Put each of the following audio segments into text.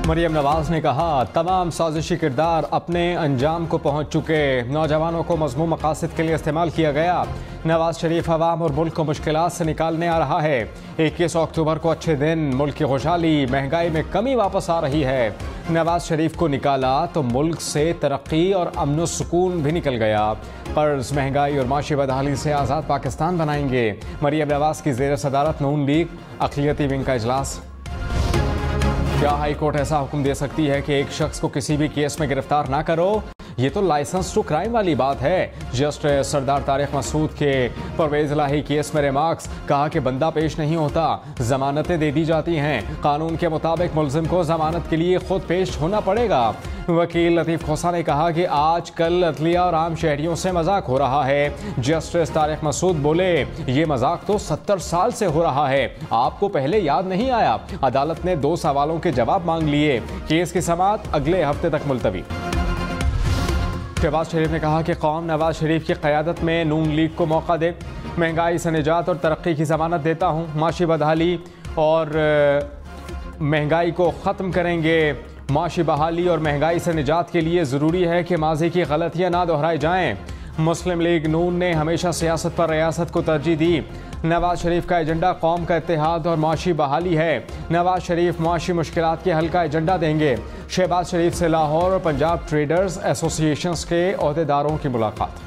मरियम नवाज ने कहा, तमाम साजिशी किरदार अपने अंजाम को पहुंच चुके, नौजवानों को मज़मूम मकासद के लिए इस्तेमाल किया गया। नवाज शरीफ अवाम और मुल्क को मुश्किलात से निकालने आ रहा है। 21 अक्टूबर को अच्छे दिन, मुल्क की खुशहाली, महंगाई में कमी वापस आ रही है। नवाज शरीफ को निकाला तो मुल्क से तरक्की और अमन सुकून भी निकल गया। कर्ज, महंगाई और माशी बदहाली से आज़ाद पाकिस्तान बनाएंगे। मरियम नवाज की ज़ेर सदारत नून लीग अक़लियती विंग का इजलास। क्या हाई कोर्ट ऐसा हुक्म दे सकती है कि एक शख्स को किसी भी केस में गिरफ्तार ना करो? ये तो लाइसेंस टू क्राइम वाली बात है। जस्टिस सरदार तारिक मसूद के परवेज इलाही केस में रिमार्क्स, कहा कि बंदा पेश नहीं होता, जमानतें दे दी जाती हैं। कानून के मुताबिक मुलजिम को जमानत के लिए खुद पेश होना पड़ेगा। वकील लतीफ़ खोसा ने कहा कि आज कल अदलिया और आम शहरियों से मजाक हो रहा है। जस्टिस तारिक मसूद बोले, ये मजाक तो 70 साल से हो रहा है, आपको पहले याद नहीं आया? अदालत ने 2 सवालों के जवाब मांग लिए। केस की समाअत अगले हफ्ते तक मुलतवी। शहबाज शरीफ ने कहा कि कौम नवाज शरीफ की क़यादत में नून लीग को मौका दे। महंगाई से निजात और तरक्की की ज़मानत देता हूँ। माशी बदहाली और महंगाई को ख़त्म करेंगे। माशी बहाली और महंगाई से निजात के लिए ज़रूरी है कि माजी की गलतियाँ ना दोहराई जाएँ। मुस्लिम लीग नून ने हमेशा सियासत पर रियासत को तरजीह दी। नवाज शरीफ का एजेंडा कौम का इत्तेहाद और माशी बहाली है। नवाज शरीफ माशी मुश्किलात के हल का एजेंडा देंगे। शहबाज शरीफ से लाहौर और पंजाब ट्रेडर्स एसोसिएशन के अहदेदारों की मुलाकात।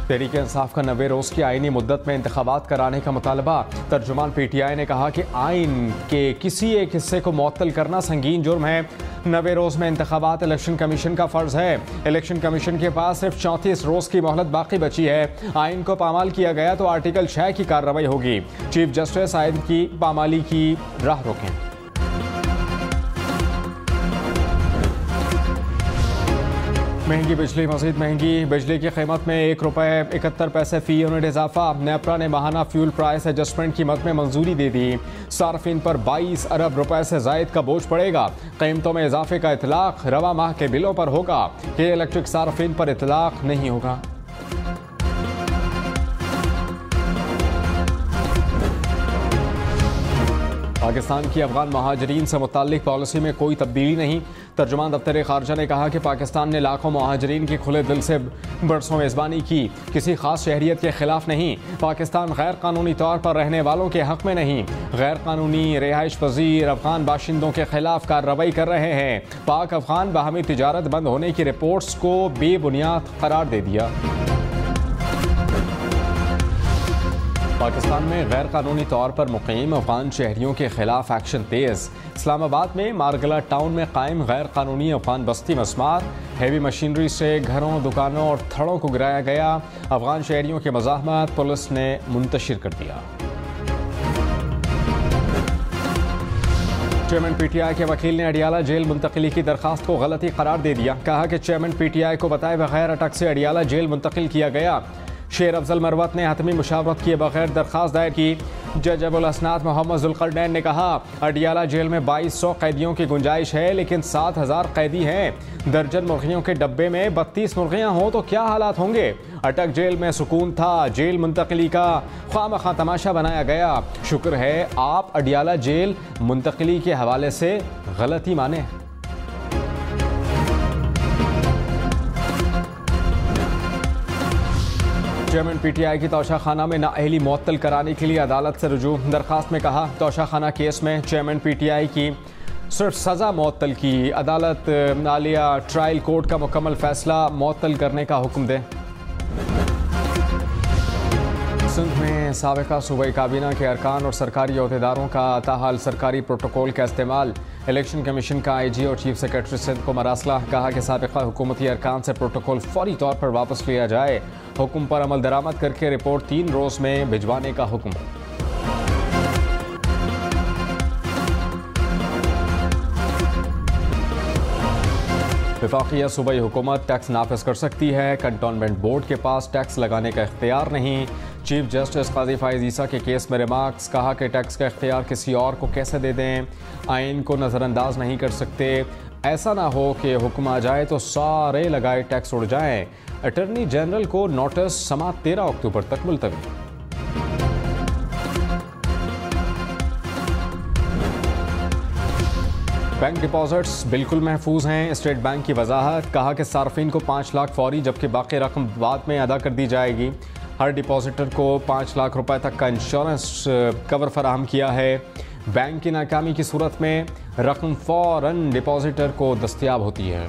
तहरीक इंसाफ का 90 रोज़ की आईनी मुद्दत में इंतखाबात कराने का मुतालबा। तर्जुमान PTI ने कहा कि आइन के किसी एक हिस्से को मुअत्तल करना संगीन जुर्म है। 90 रोज़ में इंतखाबात इलेक्शन कमीशन का फ़र्ज़ है। इलेक्शन कमीशन के पास सिर्फ 34 रोज़ की मोहलत बाकी बची है। आइन को पामाल किया गया तो आर्टिकल 6 की कार्रवाई होगी। चीफ जस्टिस आइन की पामाली की राह रोकें। महंगी बिजली मज़ीद महंगी। बिजली की कीमत में ₹1.71 फ़ी यूनिट इजाफा। नेपरा ने माहाना फ्यूल प्राइस एडजस्टमेंट की मद में मंजूरी दे दी। सार्फिन पर 22 अरब रुपए से जायद का बोझ पड़ेगा। कीमतों में इजाफे का इतलाक रवा माह के बिलों पर होगा। कि इलेक्ट्रिक सार्फिन पर इतलाक नहीं होगा। पाकिस्तान की अफगान महाजरीन से मुताल्लिक पॉलिसी में कोई तब्दीली नहीं। तर्जुमान दफ्तर खारजा ने कहा कि पाकिस्तान ने लाखों महाजरीन की खुले दिल से बरसों मेज़बानी की, किसी खास शहरियत के खिलाफ नहीं। पाकिस्तान गैर कानूनी तौर पर रहने वालों के हक में नहीं, गैर कानूनी रिहाइश पजीर अफगान बाशिंदों के खिलाफ कार्रवाई कर रहे हैं। पाक अफगान बाहमी तिजारत बंद होने की रिपोर्ट्स को बेबुनियाद करार दे दिया। पाकिस्तान में गैर कानूनी तौर पर मुकीम अफगान शहरियों के खिलाफ एक्शन तेज़। इस्लामाबाद में मारगला टाउन में कायम गैर कानूनी अफगान बस्ती मस्मार, हेवी मशीनरी से घरों, दुकानों और थड़ों को गिराया गया। अफगान शहरियों की मज़ाहमत पुलिस ने मुंतशिर कर दिया। चेयरमैन PTI के वकील ने अडियाला जेल मुंतकिली की दरखास्त को गलती करार दे दिया। कहा कि चेयरमैन PTI को बताए बगैर अटक से अडियाला जेल मुंतकिल किया गया। शेर अफजल मरवत ने हतमी मुशावरत किए बगैर दरखास्त दायर की। जज अबुल असनाद मोहम्मद जुल्करनैन ने कहा, अडियाला जेल में 2200 कैदियों की गुंजाइश है, लेकिन 7000 कैदी हैं। दर्जन मुर्गियों के डब्बे में 32 मुर्गियां हों तो क्या हालात होंगे? अटक जेल में सुकून था, जेल मुंतकिली का खामखा तमाशा बनाया गया। शुक्र है आप अडियाला जेल मुंतकिली के हवाले से गलती माने। चेयरमैन PTI की तौशाखाना में नाअहली मुअत्तल कराने के लिए अदालत से रुजू। दरखास्त में कहा, तौशाखाना केस में चेयरमैन PTI की सिर्फ सज़ा मुअत्तल की। अदालत आलिया ट्रायल कोर्ट का मुकम्मल फैसला मुअत्तल करने का हुक्म दे। सिंध में साबिका सूबाई काबीना के अरकान और सरकारी अहदेदारों का ताहाल सरकारी प्रोटोकॉल का इस्तेमाल। इलेक्शन कमीशन का IG और चीफ सेक्रेटरी सिंध को मरासला। कहा कि साबिका हुकूमती अरकान से प्रोटोकॉल फौरी तौर पर वापस लिया जाए। हुक्म पर अमल दरामद करके रिपोर्ट 3 रोज़ में भिजवाने का हुक्म। वफाकी या सूबाई हुकूमत टैक्स नाफिज कर सकती है। कंटोनमेंट बोर्ड के पास टैक्स लगाने का इख्तियार नहीं। चीफ जस्टिस काजी फाइज ईसा के केस में रिमार्क्स। कहा कि टैक्स का इख्तियार किसी और को कैसे दे दें, आइन को नज़रअंदाज नहीं कर सकते। ऐसा ना हो कि हुक्म आ जाए तो सारे लगाए टैक्स उड़ जाएं। अटॉर्नी जनरल को नोटिस समाअत 13 अक्टूबर तक मुलतवी। बैंक डिपॉजिट्स बिल्कुल महफूज हैं। स्टेट बैंक की वजाहत, कहा कि सार्फिन को 5 लाख फौरी जबकि बाकी रकम बाद में अदा कर दी जाएगी। हर डिपॉजिटर को 5 लाख रुपए तक का इंश्योरेंस कवर फराहम किया है। बैंक की नाकामी की सूरत में रकम फौरन डिपॉजिटर को दस्तयाब होती है।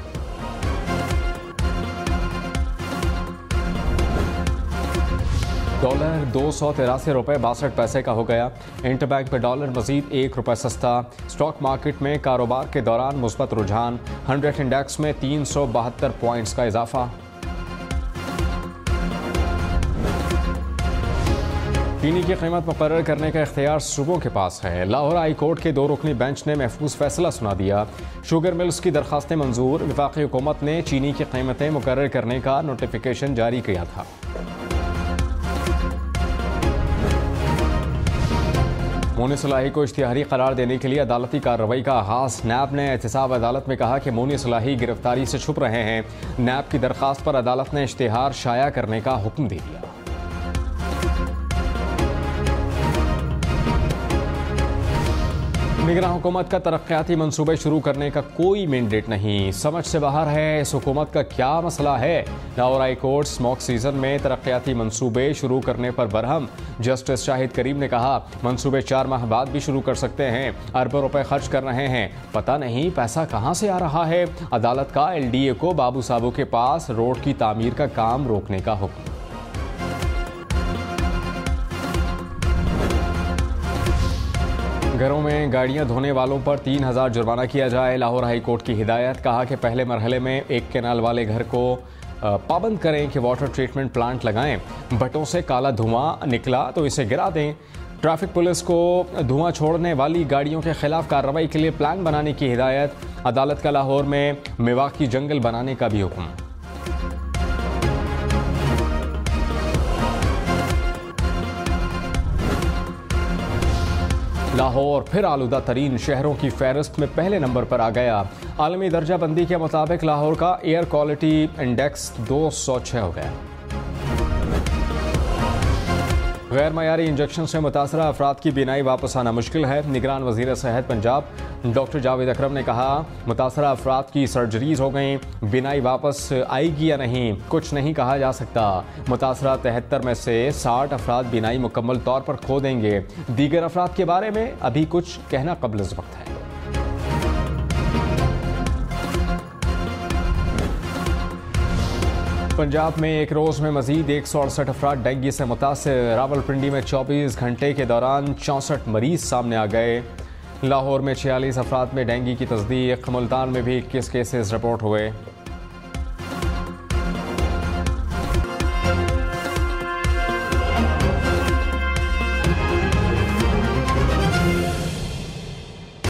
डॉलर 283.62 का हो गया। इंटरबैंक पर डॉलर मजीद ₹1 सस्ता। स्टॉक मार्केट में कारोबार के दौरान मुस्बत रुझान। 100 इंडेक्स में 372 पॉइंट्स का इजाफा। चीनी की कीमत मुकर्रर करने का इख्तियार सूबों के पास है। लाहौर हाई कोर्ट के 2 रुकनी बेंच ने महफूज फैसला सुना दिया। शुगर मिल्स की दरखास्तें मंजूर। वफाकी हुकूमत ने चीनी की कीमतें मुकर्रर करने का नोटिफिकेशन जारी किया था। मोनी सलाही को इश्तिहारी करार देने के लिए अदालती कार्रवाई का आगाज। नैब ने एहतसाब अदालत में कहा कि मोनी सलाही गिरफ्तारी से छुप रहे हैं। नैब की दरखास्त पर अदालत ने इश्तिहार शाया करने का हुक्म दे दिया। निगरान हुकूमत का तरक्याती मंसूबे शुरू करने का कोई मैंडेट नहीं, समझ से बाहर है। इस हुकूमत का क्या मसला है? Lahore high court smoke season में तरक्याती मंसूबे शुरू करने पर बरहम। जस्टिस शाहिद करीम ने कहा मंसूबे 4 माह बाद भी शुरू कर सकते हैं। अरबों रुपए खर्च कर रहे हैं, पता नहीं पैसा कहां से आ रहा है। अदालत का LDA को बाबू साबू के पास रोड की तामीर का काम रोकने का हुक्म। घरों में गाड़ियां धोने वालों पर 3000 जुर्माना किया जाए। लाहौर हाई कोर्ट की हिदायत, कहा कि पहले मरहले में एक कैनाल वाले घर को पाबंद करें कि वाटर ट्रीटमेंट प्लांट लगाएं। भट्टों से काला धुआं निकला तो इसे गिरा दें। ट्रैफिक पुलिस को धुआं छोड़ने वाली गाड़ियों के खिलाफ कार्रवाई के लिए प्लान बनाने की हिदायत। अदालत का लाहौर में मेवाकी जंगल बनाने का भी हुक्म। लाहौर फिर आलूदा तरीन शहरों की फहरिस्त में पहले नंबर पर आ गया। आलमी दर्जा बंदी के मुताबिक लाहौर का एयर क्वालिटी इंडेक्स 206 हो गया। गैर मयारी इंजेक्शन से मुतासरा अफराद की बीनाई वापस आना मुश्किल है। निगरान वजीर सेहत पंजाब डॉक्टर जावेद अकरम ने कहा मुतासरा अफराद की सर्जरीज हो गई, बीनाई वापस आएगी या नहीं कुछ नहीं कहा जा सकता। मुतासरा 73 में से 60 अफराद बीनाई मुकम्मल तौर पर खो देंगे। दीगर अफराद के बारे में अभी कुछ कहना कब्ल वक्त है। पंजाब में एक रोज़ में मजीद 168 अफराद डेंगू से मुतासर। रावलपिंडी में 24 घंटे के दौरान 64 मरीज सामने आ गए। लाहौर में 46 अफराद में डेंगू की तस्दीक। मुल्तान में भी 21 केसेस रिपोर्ट हुए।